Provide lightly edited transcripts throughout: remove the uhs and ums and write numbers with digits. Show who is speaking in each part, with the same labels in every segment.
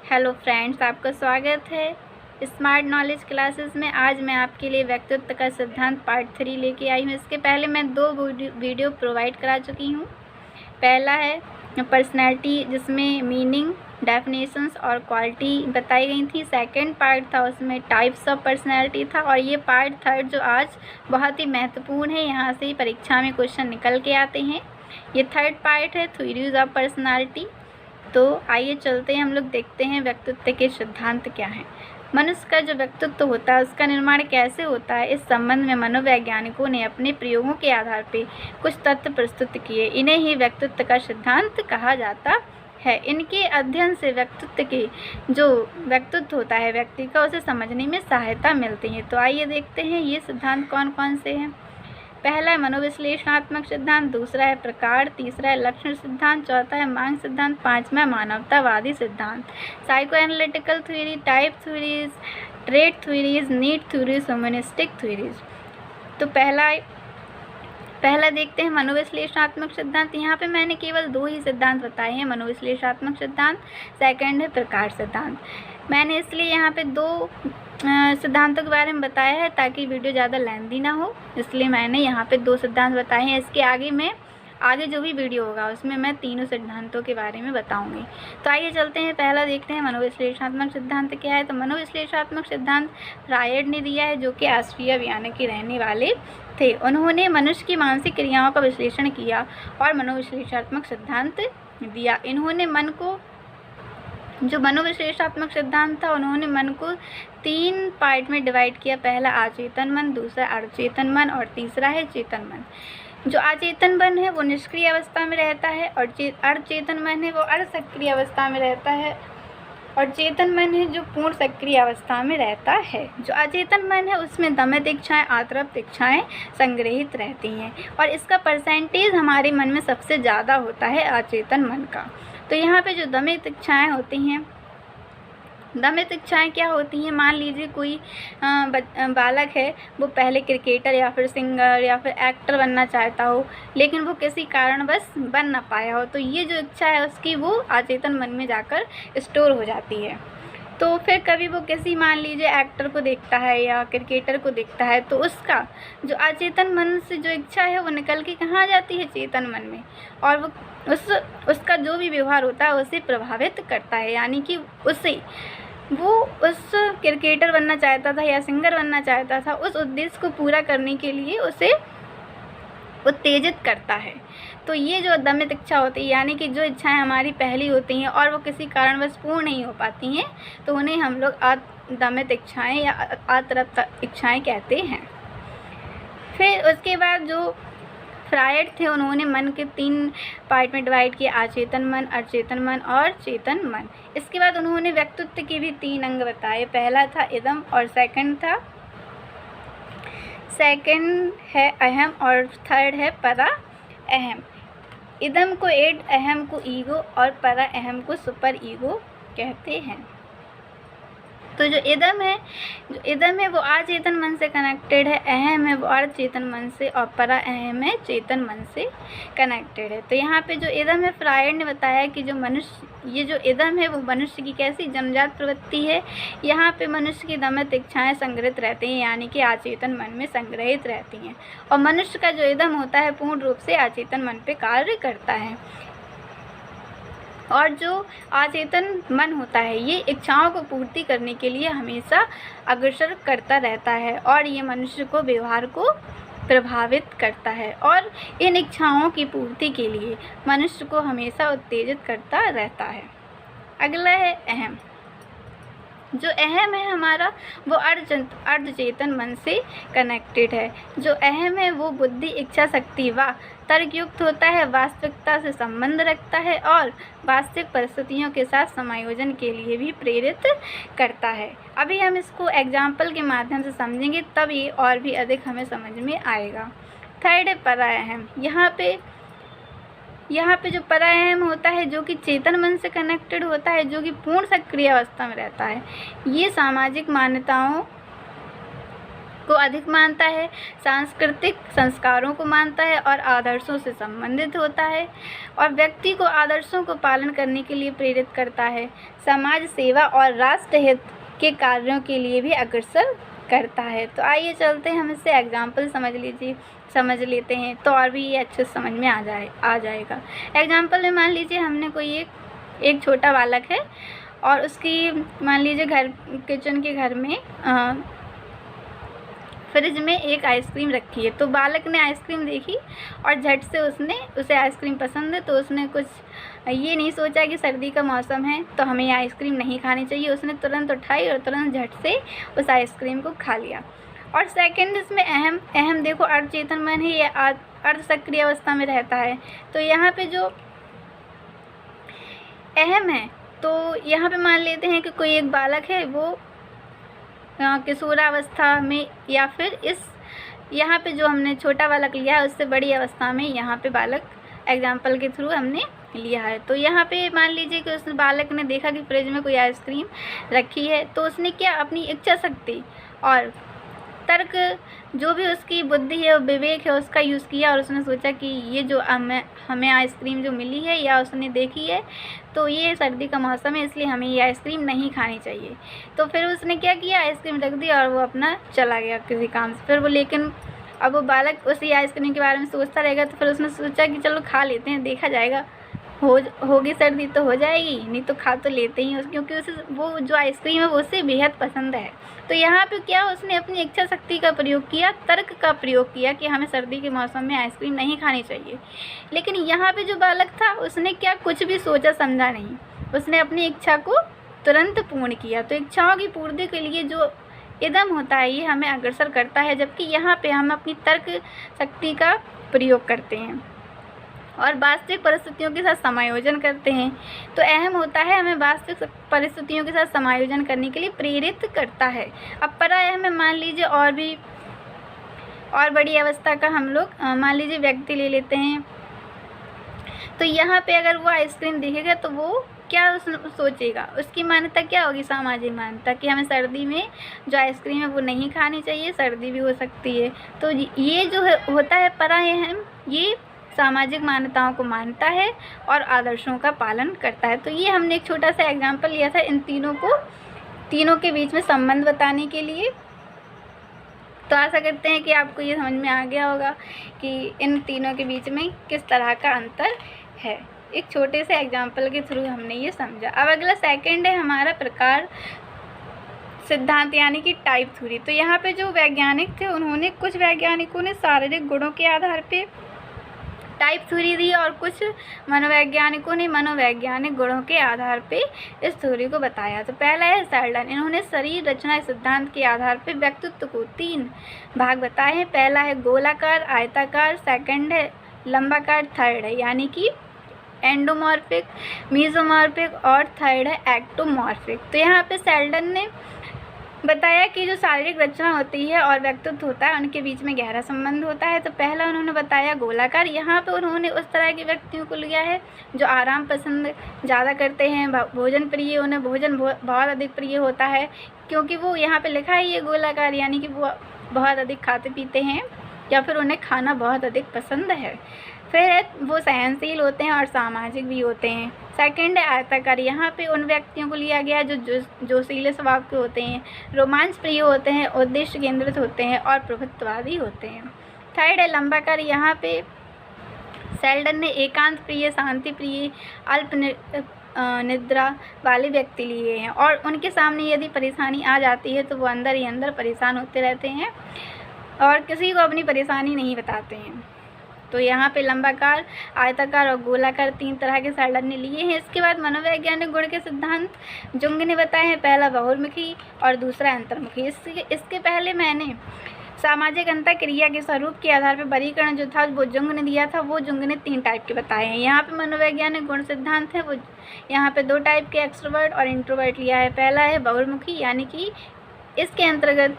Speaker 1: Hello friends, आपका स्वागत है स्मार्ट नॉलेज क्लासेस में। आज मैं आपके लिए व्यक्तित्व का सिद्धांत पार्ट 3 लेके आई हूँ। इसके पहले मैं 2 वीडियो प्रोवाइड करा चुकी हूँ। पहला है पर्सनैलिटी, जिसमें मीनिंग, डेफिनेशंस और क्वालिटी बताई गई थी। सेकंड पार्ट था, उसमें टाइप्स ऑफ पर्सनैलिटी था। और ये पार्ट 3 जो आज बहुत ही महत्वपूर्ण है, यहाँ से परीक्षा में क्वेश्चन निकल के आते हैं। ये 3rd पार्ट है, थ्योरीज ऑफ पर्सनैलिटी। तो आइए चलते हैं, हम लोग देखते हैं व्यक्तित्व के सिद्धांत क्या हैं। मनुष्य का जो व्यक्तित्व होता है उसका निर्माण कैसे होता है, इस संबंध में मनोवैज्ञानिकों ने अपने प्रयोगों के आधार पर कुछ तथ्य प्रस्तुत किए। इन्हें ही व्यक्तित्व का सिद्धांत कहा जाता है। इनके अध्ययन से व्यक्तित्व के जो व्यक्तित्व होता है व्यक्ति का, उसे समझने में सहायता मिलती है। तो आइए देखते हैं ये सिद्धांत कौन कौन से हैं। पहला है मनोविश्लेषणात्मक सिद्धांत, दूसरा है प्रकार, तीसरा है लक्षण सिद्धांत, चौथा है मांग सिद्धांत, पांचवा है मानवतावादी सिद्धांत। Psycho analytical theory, type theories, trait theories, need theories, humanistic theories. तो पहला देखते हैं मनोविश्लेषणात्मक सिद्धांत। यहाँ पे मैंने केवल 2 ही सिद्धांत बताए हैं, मनोविश्लेषणात्मक सिद्धांत, सेकंड है प्रकार सिद्धांत। मैंने इसलिए यहाँ पे 2 सिद्धांतों के बारे में बताया है ताकि वीडियो ज़्यादा लेंथी ना हो, इसलिए मैंने यहाँ पे 2 सिद्धांत बताए हैं। इसके आगे जो भी वीडियो होगा उसमें मैं तीनों सिद्धांतों के बारे में बताऊंगी। तो आइए चलते हैं, पहला देखते हैं मनोविश्लेषणात्मक सिद्धांत क्या है। तो मनोविश्लेषणात्मक सिद्धांत फ्रायड ने दिया है, जो कि ऑस्ट्रिया वियना के रहने वाले थे। उन्होंने मनुष्य की मानसिक क्रियाओं का विश्लेषण किया और मनोविश्लेषणात्मक सिद्धांत दिया। इन्होंने जो मनोविश्लेषणात्मक सिद्धांत था, उन्होंने मन को 3 पार्ट में डिवाइड किया। पहला अचेतन मन, दूसरा अर्धचेतन मन और तीसरा है चेतन मन। जो अचेतन मन है वो निष्क्रिय अवस्था में रहता है और अर्धचेतन मन है वो अर्धसक्रिय अवस्था में रहता है और चेतन मन है जो पूर्ण सक्रिय अवस्था में रहता है। जो अचेतन मन है उसमें दमित इच्छाएं, आतृप्त इच्छाएं संग्रहित रहती हैं और इसका परसेंटेज हमारे मन में सबसे ज़्यादा होता है अचेतन मन का। तो यहाँ पे जो दमित इच्छाएं होती हैं, दमित इच्छाएं क्या होती हैं, मान लीजिए कोई बालक है, वो पहले क्रिकेटर या फिर सिंगर या फिर एक्टर बनना चाहता हो, लेकिन वो किसी कारणवश बन ना पाया हो, तो ये जो इच्छा है उसकी वो अचेतन मन में जाकर स्टोर हो जाती है। तो फिर कभी वो किसी, मान लीजिए एक्टर को देखता है या क्रिकेटर को देखता है, तो उसका जो अचेतन मन से जो इच्छा है वो निकल के कहाँ जाती है, चेतन मन में, और वो उसका जो भी व्यवहार होता है उसे प्रभावित करता है। यानी कि वो उस क्रिकेटर बनना चाहता था या सिंगर बनना चाहता था, उस उद्देश्य को पूरा करने के लिए उसे उत्तेजित करता है। तो ये जो दमित इच्छा होती है, यानी कि जो इच्छाएं हमारी पहली होती हैं और वो किसी कारणवश पूर्ण नहीं हो पाती हैं, तो उन्हें हम लोग दमित इच्छाएं या अतृप्त इच्छाएं कहते हैं। फिर उसके बाद जो फ्रायड थे, उन्होंने मन के 3 पार्ट में डिवाइड किया, अचेतन मन, अचेतन मन और चेतन मन। इसके बाद उन्होंने व्यक्तित्व के भी 3 अंग बताए। पहला था इदम और सेकंड है अहम और थर्ड है परा अहम। इदम को एड, अहम को ईगो और परा अहम को सुपर ईगो कहते हैं। तो जो इदम है वो अचेतन मन से कनेक्टेड है, अहम है वो अर्धचेतन मन से और परा अहम है चेतन मन से कनेक्टेड है। तो यहाँ पे जो इदम है, फ्रायड ने बताया कि ये जो इदम है वो मनुष्य की कैसी जन्मजात प्रवृत्ति है। यहाँ पे मनुष्य की दमित इच्छाएं संग्रहित रहती हैं, यानी कि अचेतन मन में संग्रहित रहती हैं, और मनुष्य का जो इदम होता है पूर्ण रूप से अचेतन मन पे कार्य करता है। और जो अचेतन मन होता है ये इच्छाओं को पूर्ति करने के लिए हमेशा अग्रसर करता रहता है और ये मनुष्य को व्यवहार को प्रभावित करता है और इन इच्छाओं की पूर्ति के लिए मनुष्य को हमेशा उत्तेजित करता रहता है। अगला है अहम। जो अहम है हमारा वो अर्धचेतन मन से कनेक्टेड है। जो अहम है वो बुद्धि, इच्छा शक्ति व तर्कयुक्त होता है, वास्तविकता से संबंध रखता है और वास्तविक परिस्थितियों के साथ समायोजन के लिए भी प्रेरित करता है। अभी हम इसको एग्जाम्पल के माध्यम से समझेंगे, तब ये और भी अधिक हमें समझ में आएगा। थर्ड है परा अहम। यहाँ पे जो परा अहम होता है जो कि चेतन मन से कनेक्टेड होता है, जो कि पूर्ण सक्रिय अवस्था में रहता है। ये सामाजिक मान्यताओं को अधिक मानता है, सांस्कृतिक संस्कारों को मानता है और आदर्शों से संबंधित होता है और व्यक्ति को आदर्शों को पालन करने के लिए प्रेरित करता है, समाज सेवा और राष्ट्र हित के कार्यों के लिए भी अग्रसर करता है। तो आइए चलते हैं, हम इससे एग्जाम्पल समझ लेते हैं तो और भी ये अच्छे समझ में आ जाएगा। एग्जाम्पल में मान लीजिए हमने कोई एक छोटा बालक है और उसकी मान लीजिए किचन के घर में फ्रिज में एक आइसक्रीम रखी है। तो बालक ने आइसक्रीम देखी और झट से उसे आइसक्रीम पसंद है, तो उसने कुछ ये नहीं सोचा कि सर्दी का मौसम है तो हमें ये आइसक्रीम नहीं खानी चाहिए। उसने तुरंत उठाई और तुरंत झट से उस आइसक्रीम को खा लिया। और सेकंड इसमें अहम देखो, अर्धचेतन मन है, ये अर्ध सक्रिय अवस्था में रहता है। तो यहाँ पे जो अहम है, तो यहाँ पे मान लेते हैं कि कोई एक बालक है, वो किशोरावस्था में या फिर यहाँ पे जो हमने छोटा बालक लिया है उससे बड़ी अवस्था में यहाँ पे बालक एग्जाम्पल के थ्रू हमने लिया है। तो यहाँ पे मान लीजिए कि उस बालक ने देखा कि फ्रिज में कोई आइसक्रीम रखी है, तो उसने क्या अपनी इच्छा शक्ति और तर्क, जो भी उसकी बुद्धि है, विवेक है, उसका यूज़ किया और उसने सोचा कि ये जो हमें आइसक्रीम जो मिली है या उसने देखी है तो ये सर्दी का मौसम है, इसलिए हमें ये आइसक्रीम नहीं खानी चाहिए। तो फिर उसने क्या किया, आइसक्रीम रख दी और वो अपना चला गया किसी काम से। फिर वो लेकिन अब वो बालक उसी आइसक्रीम के बारे में सोचता रहेगा, तो फिर उसने सोचा कि चलो खा लेते हैं, देखा जाएगा, होगी सर्दी तो हो जाएगी, नहीं तो खा तो लेते ही, क्योंकि उसे वो जो आइसक्रीम है वो उसे बेहद पसंद है। तो यहाँ पे क्या, उसने अपनी इच्छा शक्ति का प्रयोग किया, तर्क का प्रयोग किया कि हमें सर्दी के मौसम में आइसक्रीम नहीं खानी चाहिए। लेकिन यहाँ पे जो बालक था उसने क्या कुछ भी सोचा समझा नहीं, उसने अपनी इच्छा को तुरंत पूर्ण किया। तो इच्छाओं की पूर्ति के लिए जो इदम होता है ये हमें अग्रसर करता है, जबकि यहाँ पे हम अपनी तर्क शक्ति का प्रयोग करते हैं और वास्तविक परिस्थितियों के साथ समायोजन करते हैं। तो अहम होता है हमें वास्तविक परिस्थितियों के साथ समायोजन करने के लिए प्रेरित करता है। अब पराअहम में मान लीजिए और बड़ी अवस्था का हम लोग मान लीजिए व्यक्ति ले लेते हैं। तो यहाँ पे अगर वो आइसक्रीम देखेगा तो वो क्या सोचेगा, उसकी मान्यता क्या होगी, सामाजिक मान्यता कि हमें सर्दी में जो आइसक्रीम है वो नहीं खानी चाहिए, सर्दी भी हो सकती है। तो ये जो होता है पराअहम, ये सामाजिक मान्यताओं को मानता है और आदर्शों का पालन करता है। तो ये हमने एक छोटा सा एग्जाम्पल लिया था इन तीनों के बीच में संबंध बताने के लिए। तो आशा करते हैं कि आपको ये समझ में आ गया होगा कि इन तीनों के बीच में किस तरह का अंतर है। एक छोटे से एग्जाम्पल के थ्रू हमने ये समझा। अब अगला सेकंड है हमारा प्रकार सिद्धांत यानी कि टाइप थ्योरी। तो यहाँ पे जो वैज्ञानिक थे, कुछ वैज्ञानिकों ने शारीरिक गुणों के आधार पे टाइप थ्योरी दी और कुछ मनोवैज्ञानिकों ने मनोवैज्ञानिक गुणों के आधार पे इस थ्योरी को बताया। तो पहला है सेल्डन, इन्होंने शरीर रचना सिद्धांत के आधार पे व्यक्तित्व को 3 भाग बताए हैं। पहला है गोलाकार, आयताकार, सेकंड है लंबाकार, थर्ड है यानी कि एंडोमॉर्फिक, मीजोमॉर्फिक और थर्ड है एक्टोमॉर्फिक। तो यहाँ पे सेल्डन ने बताया कि जो शारीरिक रचना होती है और व्यक्तित्व होता है उनके बीच में गहरा संबंध होता है। तो पहला उन्होंने बताया गोलाकार। यहाँ पे उन्होंने उस तरह के व्यक्तियों को लिया है जो आराम पसंद ज़्यादा करते हैं, भोजन प्रिय, उन्हें भोजन बहुत अधिक प्रिय होता है, क्योंकि वो यहाँ पे लिखा है ये गोलाकार यानी कि वो बहुत अधिक खाते पीते हैं या फिर उन्हें खाना बहुत अधिक पसंद है। फिर वो सहनशील होते हैं और सामाजिक भी होते हैं। सेकंड है आयताकार, यहाँ पे उन व्यक्तियों को लिया गया जो जोशीले स्वभाव के होते हैं, रोमांच प्रिय होते हैं, उद्देश्य केंद्रित होते हैं और प्रभुत्ववादी होते हैं। थर्ड है लंबाकार, यहाँ पे सेल्डन ने एकांत प्रिय, शांति प्रिय, अल्प निद्रा वाले व्यक्ति लिए हैं और उनके सामने यदि परेशानी आ जाती है तो वो अंदर ही अंदर परेशान होते रहते हैं और किसी को अपनी परेशानी नहीं बताते हैं। तो यहाँ पे लंबाकार, आयताकार और गोलाकार 3 तरह के सेल्डन ने लिए हैं। इसके बाद मनोवैज्ञानिक गुण के सिद्धांत जुंग ने बताए हैं। पहला बहुमुखी और दूसरा अंतर्मुखी। इसके पहले मैंने सामाजिक अंतर क्रिया के स्वरूप के आधार पर वर्गीकरण जो था वो जुंग ने दिया था, वो जुंग ने 3 टाइप के बताए हैं। यहाँ पे मनोवैज्ञानिक गुण सिद्धांत है वो यहाँ पे 2 टाइप के एक्सट्रोवर्ट और इंट्रोवर्ट लिया है। पहला है बहुमुखी यानी कि इसके अंतर्गत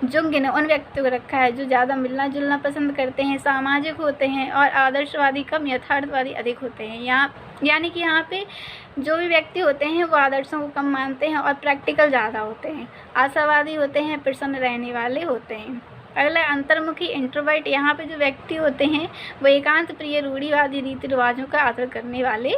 Speaker 1: जुंग ने उन व्यक्तियों को रखा है जो ज़्यादा मिलना जुलना पसंद करते हैं, सामाजिक होते हैं और आदर्शवादी कम, यथार्थवादी अधिक होते हैं। यानी कि यहाँ पे जो भी व्यक्ति होते हैं वो आदर्शों को कम मानते हैं और प्रैक्टिकल ज़्यादा होते हैं, आशावादी होते हैं, प्रसन्न रहने वाले होते हैं। अगला अंतर्मुखी इंट्रोवर्ट, यहाँ पे जो व्यक्ति होते हैं वो एकांत प्रिय, रूढ़िवादी, रीति रिवाजों का आदर करने वाले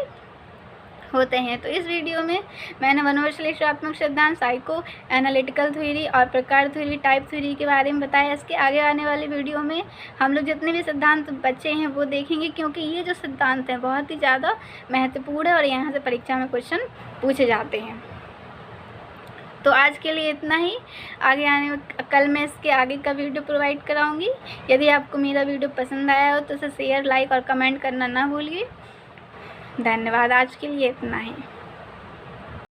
Speaker 1: होते हैं। तो इस वीडियो में मैंने मनोविश्लेषणात्मक सिद्धांत, साइको एनालिटिकल थ्योरी और प्रकार थ्योरी, टाइप थ्योरी के बारे में बताया। इसके आगे आने वाले वीडियो में हम लोग जितने भी सिद्धांत बचे हैं वो देखेंगे, क्योंकि ये जो सिद्धांत हैं बहुत ही ज़्यादा महत्वपूर्ण है और यहाँ से परीक्षा में क्वेश्चन पूछे जाते हैं। तो आज के लिए इतना ही। आगे आने में कल मैं इसके आगे का वीडियो प्रोवाइड कराऊंगी। यदि आपको मेरा वीडियो पसंद आया हो तो उसे शेयर, लाइक और कमेंट करना ना भूलिए। धन्यवाद। आज के लिए इतना ही।